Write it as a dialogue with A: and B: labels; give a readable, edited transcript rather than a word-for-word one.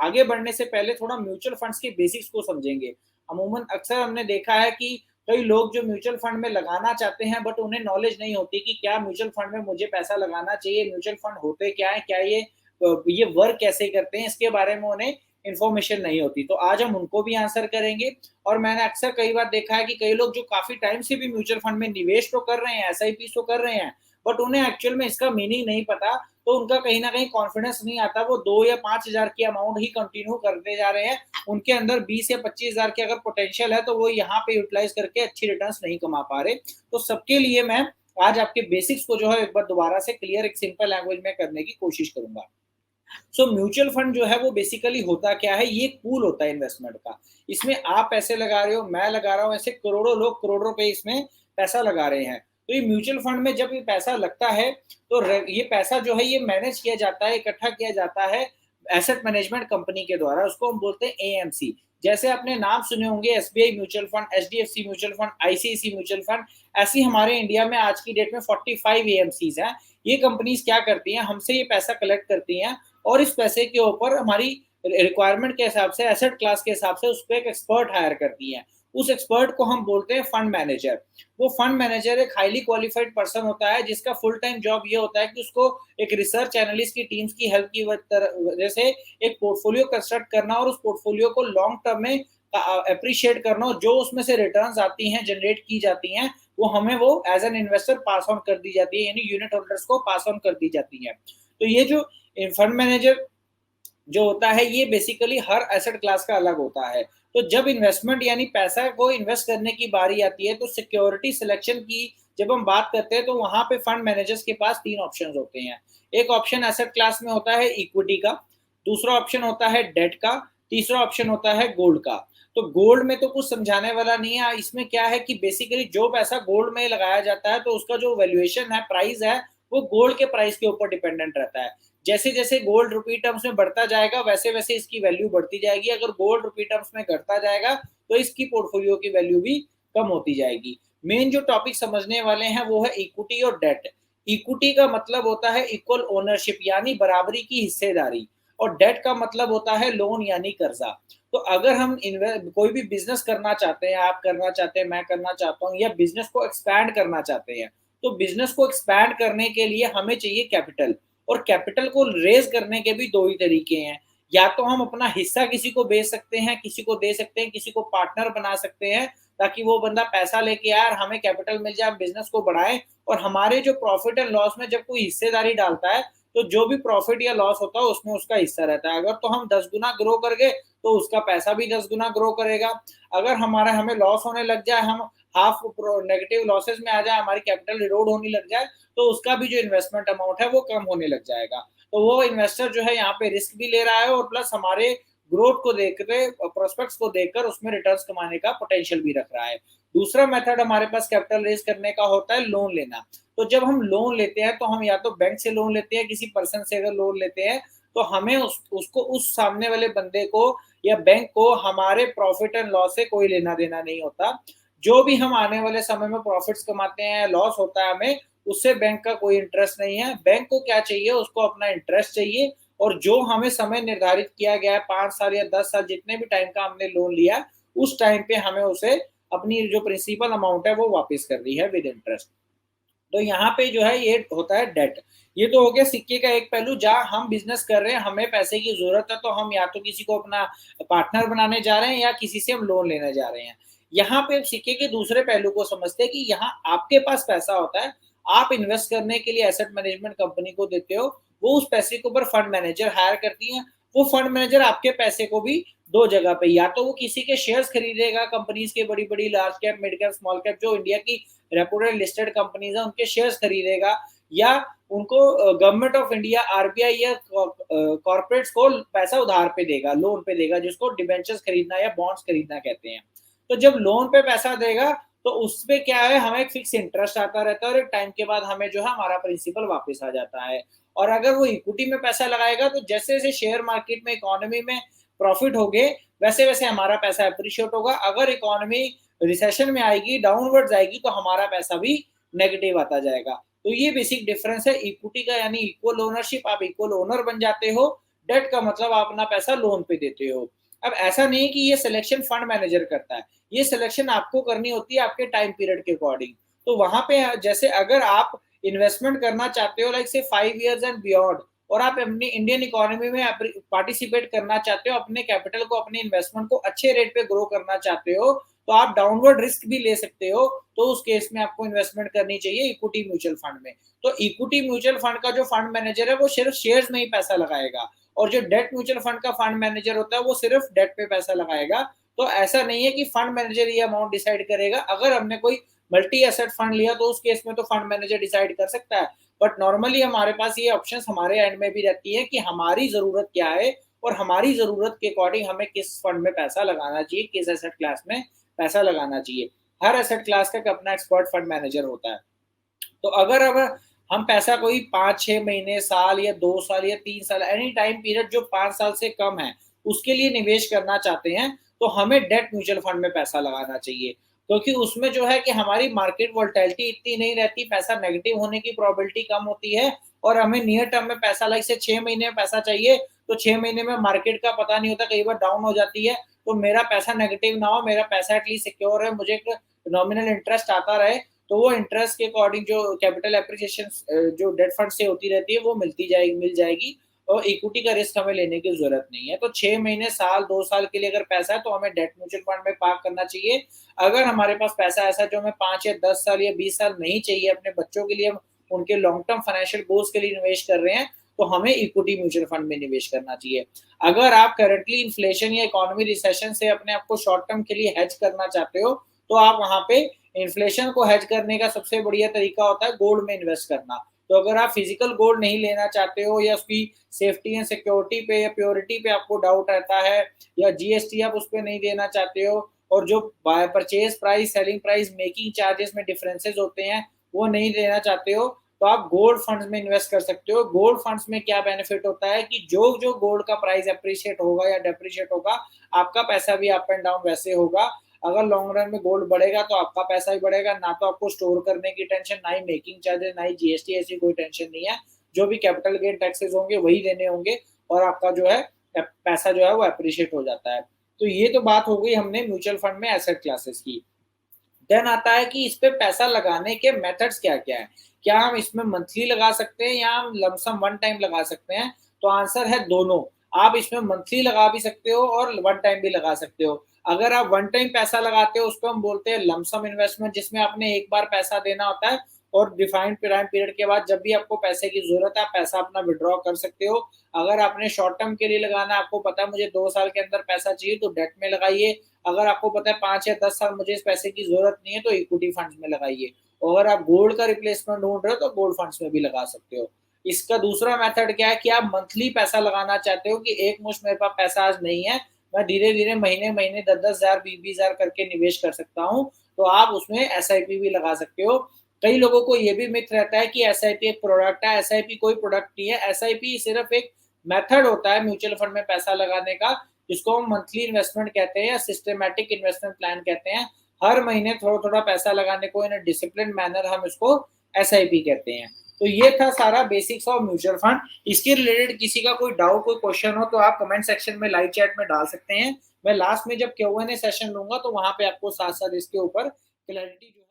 A: आगे बढ़ने से पहले थोड़ा म्यूचुअल फंड्स के बेसिक्स को समझेंगे। अमूमन अक्सर हमने देखा है कि कई लोग जो म्यूचुअल फंड में लगाना चाहते हैं बट उन्हें नॉलेज नहीं होती कि क्या म्यूचुअल फंड में मुझे पैसा लगाना चाहिए, म्यूचुअल फंड होते क्या है, क्या ये वर्क कैसे करते हैं, इसके बारे में उन्हें इन्फॉर्मेशन नहीं होती। तो आज हम उनको भी आंसर करेंगे। और मैंने अक्सर कई बार देखा है कि कई लोग जो काफ़ी टाइम से भी म्यूचुअल फंड में निवेश तो कर रहे हैं, एसआईपी तो कर रहे हैं, बट उन्हें एक्चुअल में इसका मीनिंग नहीं पता, तो उनका कहीं न कहीं कॉन्फिडेंस नहीं आता, वो 2 या 5,000 की अमाउंट ही कंटिन्यू करते जा रहे हैं। उनके अंदर 20 या 25,000 की अगर पोटेंशियल है, तो वो यहाँ पे यूटिलाइज़ करके अच्छी रिटर्न्स नहीं कमा पा रहे। तो सबके लिए मैं आज आपके बेसिक्स को जो है एक बार दोबारा से क्लियर एक सिंपल लैंग्वेज में करने की कोशिश करूँगा। सो म्यूचुअल फंड जो है वो बेसिकली होता क्या है, ये एक पूल होता है इन्वेस्टमेंट का। इसमें आप पैसे लगा रहे हो, मैं लगा रहा हूँ, ऐसे करोड़ों लोग करोड़ों रुपए इसमें पैसा लगा रहे हैं। तो ये म्यूचुअल फंड में जब ये पैसा लगता है, तो ये पैसा जो है ये मैनेज किया जाता है, इकट्ठा किया जाता है एसेट मैनेजमेंट कंपनी के द्वारा, उसको हम बोलते हैं एएमसी। जैसे आपने नाम सुने होंगे SBI mutual fund, HDFC mutual fund, ICICI mutual fund, ऐसी हमारे इंडिया में आज की डेट में 45 एएमसीज हैं। ये कंपनीज क्या करती हैं, हमसे ये पैसा कलेक्ट करती हैं और इस पैसे के ऊपर हमारी रिक्वायरमेंट के हिसाब से, एसेट क्लास के हिसाब से उस पे एक एक्सपर्ट हायर करती हैं। उस एक्सपर्ट को हम बोलते हैं फंड मैनेजर। वो फंड मैनेजर एक हाईली क्वालिफाइड पर्सन होता है जिसका फुल टाइम जॉब ये होता है कि उसको एक रिसर्च एनालिस्ट की टीम्स की हेल्प की वजह से एक पोर्टफोलियो कंस्ट्रक्ट करना और उस पोर्टफोलियो को लॉन्ग टर्म में एप्रिशिएट करना, और जो उसमें से रिटर्न्स आती हैं, जनरेट की जाती हैं, वो हमें वो as an investor pass on कर दी जाती है, यानी यूनिट होल्डर्स को पास ऑन कर दी जाती है। तो ये जो फंड मैनेजर जो होता है ये बेसिकली हर एसेट क्लास का अलग होता है। तो जब इन्वेस्टमेंट यानी पैसा को इन्वेस्ट करने की बारी आती है, तो सिक्योरिटी सिलेक्शन की जब हम बात करते हैं, तो वहां पे फंड मैनेजर्स के पास 3 ऑप्शंस होते हैं। एक ऑप्शन एसेट क्लास में होता है इक्विटी का, दूसरा ऑप्शन होता है डेट का, तीसरा ऑप्शन होता है गोल्ड का। तो गोल्ड में तो कुछ समझाने वाला नहीं है, इसमें क्या है कि बेसिकली जो पैसा गोल्ड में लगाया जाता है, तो उसका जो वैल्यूएशन है, प्राइस है, वो गोल्ड के प्राइस के ऊपर डिपेंडेंट रहता है। जैसे जैसे गोल्ड रुपी टर्म्स में बढ़ता जाएगा, वैसे वैसे इसकी वैल्यू बढ़ती जाएगी। अगर गोल्ड रुपी टर्म्स में घटता जाएगा, तो इसकी पोर्टफोलियो की वैल्यू भी कम होती जाएगी। मेन जो टॉपिक समझने वाले हैं वो है इक्विटी और डेट। इक्विटी का मतलब होता है इक्वल ओनरशिप यानी बराबरी की हिस्सेदारी, और डेट का मतलब होता है लोन यानी कर्जा। तो अगर हम कोई भी बिजनेस करना चाहते हैं, आप करना चाहते हैं, मैं करना चाहता हूँ, या बिजनेस को एक्सपैंड करना चाहते हैं, तो बिजनेस को एक्सपैंड करने के लिए हमें चाहिए कैपिटल। और कैपिटल को रेज करने के भी 2 ही तरीके हैं। या तो हम अपना हिस्सा किसी को बेच सकते हैं, किसी को दे सकते हैं, किसी को पार्टनर बना सकते हैं, ताकि वो बंदा पैसा लेके आए और हमें कैपिटल मिल जाए, हम बिजनेस को बढ़ाएं। और हमारे जो प्रॉफिट एंड लॉस में जब कोई हिस्सेदारी डालता है, तो जो भी प्रॉफिट या लॉस होता है उसमें उसका हिस्सा रहता है। अगर तो हम 10 गुना ग्रो कर गए, तो उसका पैसा भी 10 गुना ग्रो करेगा। अगर हमें लॉस होने लग जाए, हम हाफ नेगेटिव लॉसेस में आ जाए, हमारी कैपिटल इरोड होने लग जाए, तो उसका भी जो इन्वेस्टमेंट अमाउंट है वो कम होने लग जाएगा। तो वो इन्वेस्टर जो है यहाँ पे रिस्क भी ले रहा है, और प्लस हमारे ग्रोथ को देखकर, प्रोस्पेक्ट्स को देखकर उसमें रिटर्न्स कमाने का पोटेंशियल भी रख रहा है। दूसरा मेथड हमारे पास कैपिटल रेज करने का होता है लोन लेना। तो जब हम लोन लेते हैं, तो हम या तो बैंक से लोन लेते हैं, किसी पर्सन से अगर लोन लेते हैं, तो हमें उसको, उस सामने वाले बंदे को या बैंक को हमारे प्रॉफिट एंड लॉस से कोई लेना देना नहीं होता। जो भी हम आने वाले समय में प्रॉफिट्स कमाते हैं, लॉस होता है हमें, उससे बैंक का कोई इंटरेस्ट नहीं है। बैंक को क्या चाहिए, उसको अपना इंटरेस्ट चाहिए, और जो हमें समय निर्धारित किया गया है, 5 साल या 10 साल, जितने भी टाइम का हमने लोन लिया, उस टाइम पे हमें उसे अपनी जो प्रिंसिपल अमाउंट है वो वापस करनी है विद इंटरेस्ट। तो यहाँ पे जो है ये होता है डेट। ये तो हो गया सिक्के का एक पहलू, जहाँ हम बिजनेस कर रहे हैं, हमें पैसे की जरूरत है, तो हम या तो किसी को अपना पार्टनर बनाने जा रहे हैं, या किसी से हम लोन लेने जा रहे हैं। यहाँ पे सिक्के के दूसरे पहलू को समझते हैं कि यहाँ आपके पास पैसा होता है, आप इन्वेस्ट करने के लिए एसेट मैनेजमेंट कंपनी को देते हो, वो उस पैसे के ऊपर फंड मैनेजर हायर करती है। वो फंड मैनेजर आपके पैसे को भी 2 जगह पे, या तो वो किसी के शेयर्स खरीदेगा, कंपनीज के बड़ी बड़ी large cap, mid cap, small cap, जो इंडिया की रेपुटेड लिस्टेड कंपनीज है, उनके शेयर्स खरीदेगा, या उनको गवर्नमेंट ऑफ इंडिया, आरबीआई या कॉर्पोरेट्स को पैसा उधार पे देगा, लोन पे देगा, जिसको डिबेंचर्स खरीदना या बॉन्ड्स खरीदना कहते हैं। तो जब लोन पे पैसा देगा, तो उस पे क्या है, हमें एक फिक्स इंटरेस्ट आता रहता है, और एक टाइम के बाद हमें जो है हमारा प्रिंसिपल वापस आ जाता है। और अगर वो इक्विटी में पैसा लगाएगा, तो जैसे जैसे शेयर मार्केट में, इकोनॉमी में प्रॉफिट होगे, वैसे वैसे हमारा पैसा अप्रिशिएट होगा। अगर इकोनॉमी रिसेशन में आएगी, डाउनवर्ड्स आएगी, तो हमारा पैसा भी नेगेटिव आता जाएगा। तो ये बेसिक डिफरेंस है इक्विटी का, यानी इक्वल ओनरशिप, आप इक्वल ओनर बन जाते हो। डेट का मतलब आप अपना पैसा लोन पे देते हो। अब ऐसा नहीं है कि ये सिलेक्शन फंड मैनेजर करता है, ये सिलेक्शन आपको करनी होती है आपके टाइम पीरियड के अकॉर्डिंग। तो वहाँ पे जैसे अगर आप इन्वेस्टमेंट करना चाहते हो लाइक से 5 इयर्स एंड बियॉन्ड, और आप अपनी इंडियन इकोनॉमी में पार्टिसिपेट करना चाहते हो, अपने कैपिटल को, अपने इन्वेस्टमेंट को अच्छे रेट पे ग्रो करना चाहते हो, तो आप डाउनवर्ड रिस्क भी ले सकते हो। तो उस केस में आपको इन्वेस्टमेंट करनी चाहिए इक्विटी म्यूचुअल फंड में। तो इक्विटी म्यूचुअल फंड का जो फंड मैनेजर है वो सिर्फ शेयर्स में ही पैसा लगाएगा, और जो डेट म्यूचुअल फंड का फंड मैनेजर होता है वो सिर्फ डेट पे पैसा लगाएगा। तो ऐसा नहीं है कि फंड मैनेजर ये अमाउंट डिसाइड करेगा। अगर हमने कोई मल्टी एसेट फंड लिया तो उस केस में तो फंड मैनेजर डिसाइड कर सकता है, बट नॉर्मली हमारे पास ये ऑप्शंस हमारे एंड में भी रहती है कि हमारी जरूरत क्या है और हमारी जरूरत के अकॉर्डिंग हमें किस फंड में पैसा लगाना चाहिए, किस एसेट क्लास में पैसा लगाना चाहिए। हर एसेट क्लास का एक अपना एक्सपर्ट फंड मैनेजर होता है। तो अगर अब हम पैसा कोई 5-6 महीने, साल या 2 साल या 3 साल, एनी टाइम पीरियड जो 5 साल से कम है उसके लिए निवेश करना चाहते हैं, तो हमें डेट म्यूचुअल फंड में पैसा लगाना चाहिए, क्योंकि उसमें जो है कि हमारी मार्केट वोलेटिलिटी इतनी नहीं रहती, पैसा नेगेटिव होने की प्रोबेबिलिटी कम होती है, और हमें नियर टर्म में पैसा लाइक से 6 महीने में पैसा चाहिए, तो 6 महीने में मार्केट का पता नहीं होता, कई बार डाउन हो जाती है। तो मेरा पैसा नेगेटिव ना हो, मेरा पैसा एटलीस्ट सिक्योर है, मुझे एक नॉमिनल इंटरेस्ट आता रहे, तो वो इंटरेस्ट के अकॉर्डिंग जो कैपिटल एप्रिसिएशन जो डेट फंड से होती रहती है वो मिल जाएगी, और इक्विटी का रिस्क हमें लेने की जरूरत नहीं है। तो 6 महीने, साल, 2 साल के लिए अगर पैसा है तो हमें डेट म्यूचुअल फंड में पार्क करना चाहिए। अगर हमारे पास पैसा ऐसा जो हमें 5 या 10 साल या 20 साल नहीं चाहिए, अपने बच्चों के लिए हम उनके लॉन्ग टर्म फाइनेंशियल गोल्स के लिए निवेश कर रहे हैं, तो हमें इक्विटी म्यूचुअल फंड में निवेश करना चाहिए। अगर आप करंटली इन्फ्लेशन या इकोनॉमी रिसेशन से अपने आप को शॉर्ट टर्म के लिए हेज करना चाहते हो, तो आप वहां पे इन्फ्लेशन को हेज करने का सबसे बढ़िया तरीका होता है गोल्ड में इन्वेस्ट करना। तो अगर आप फिजिकल गोल्ड नहीं लेना चाहते हो, या उसकी सेफ्टी एंड सिक्योरिटी पे या प्योरिटी पे आपको डाउट रहता है, या जीएसटी आप उस पर नहीं देना चाहते हो, और जो by purchase price, selling price, making charges में डिफरेंसेस होते हैं वो नहीं देना चाहते हो, तो आप गोल्ड फंड्स में इन्वेस्ट कर सकते हो। गोल्ड फंड्स में क्या बेनिफिट होता है कि जो जो गोल्ड का प्राइस अप्रिशिएट होगा या डेप्रिशिएट होगा, आपका पैसा भी अप एंड डाउन वैसे होगा। अगर लॉन्ग रन में गोल्ड बढ़ेगा तो आपका पैसा भी बढ़ेगा, ना तो आपको स्टोर करने की टेंशन, ना ही मेकिंग चार्जेस, ना ही जीएसटी, ऐसी कोई टेंशन नहीं है। जो भी कैपिटल गेन टैक्सेस होंगे वही देने होंगे, और आपका जो है पैसा जो है वो अप्रिशिएट हो जाता है। तो ये तो बात हो गई हमने म्यूचुअल फंड में एसेट क्लासेस की। देन आता है कि इस पे पैसा लगाने के मेथड्स क्या-क्या हैं? क्या हम इसमें मंथली लगा सकते हैं या हम लमसम वन टाइम लगा सकते हैं? तो आंसर है दोनों। आप इसमें मंथली लगा भी सकते हो और वन टाइम भी लगा सकते हो। अगर आप वन टाइम पैसा लगाते हो उसको हम बोलते हैं लमसम इन्वेस्टमेंट, जिसमें आपने एक बार पैसा देना होता है, और डिफाइंड टाइम पीरियड के बाद जब भी आपको पैसे की ज़रूरत है, आप पैसा अपना विथड्रॉ कर सकते हो। अगर आपने शॉर्ट टर्म के लिए लगाना है, आपको पता है मुझे 2 साल के अंदर पैसा चाहिए, तो डेट में लगाइए। अगर आपको पता है 5 या 10 साल मुझे इस पैसे की ज़रूरत नहीं है, तो इक्विटी फंड्स में लगाइए। और अगर आप गोल्ड का रिप्लेसमेंट ढूँढ रहे हो, तो गोल्ड फंड्स में भी लगा सकते हो। इसका दूसरा मेथड क्या है कि आप मंथली पैसा लगाना चाहते हो कि एकमुश्त मेरे पास पैसा आज नहीं है, मैं धीरे-धीरे महीने-महीने 10-10 हज़ार, 20-20 हज़ार करके निवेश कर सकता हूँ, तो आप उसमें एसआईपी भी लगा सकते हो। कई लोगों को ये भी मिथ रहता है कि एसआईपी एक प्रोडक्ट है, एसआईपी कोई प्रोडक्ट नहीं है। एसआईपी सिर्फ एक मेथड होता है म्यूचुअल फंड में पैसा लगाने का, जिसको हम मंथली इन्वेस्टमेंट कहते हैं या सिस्टमैटिक इन्वेस्टमेंट प्लान कहते हैं। हर महीने थोड़ा-थोड़ा पैसा लगाने को इन अ डिसिप्लिन्ड मैनर हम इसको एसआईपी कहते हैं। तो ये था सारा बेसिक्स ऑफ म्यूचुअल फंड। इसके रिलेटेड किसी का कोई डाउट, कोई क्वेश्चन हो तो आप कमेंट सेक्शन में लाइव चैट में डाल सकते हैं। मैं लास्ट में जब क्यू एंड ए सेशन लूँगा तो वहाँ पे आपको साथ-साथ इसके ऊपर क्लैरिटी जो